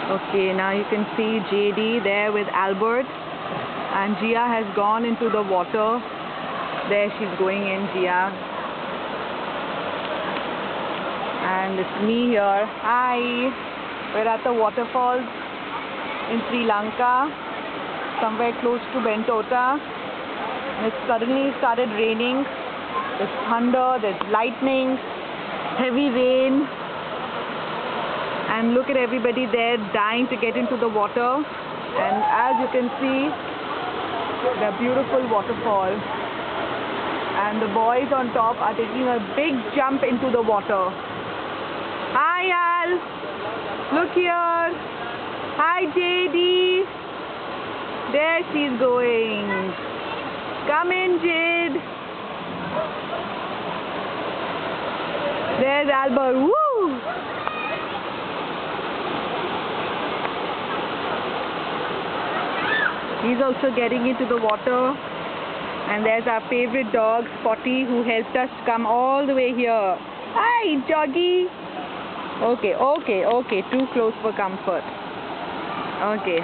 Okay, now you can see JD there with Albert, and Gia has gone into the water. There she's going in, Gia. And it's me here. Hi! We're at the waterfalls in Sri Lanka, somewhere close to Bentota. And it suddenly started raining. There's thunder, there's lightning, heavy rain. And look at everybody there dying to get into the water. And as you can see, the beautiful waterfall. And the boys on top are taking a big jump into the water. Hi Al! Look here! Hi JD! There she's going. Come in, Jade! There's Albert. Woo! He's also getting into the water. And there's our favorite dog, Spotty, who helped us come all the way here. Hi, Joggy! Okay, too close for comfort. Okay.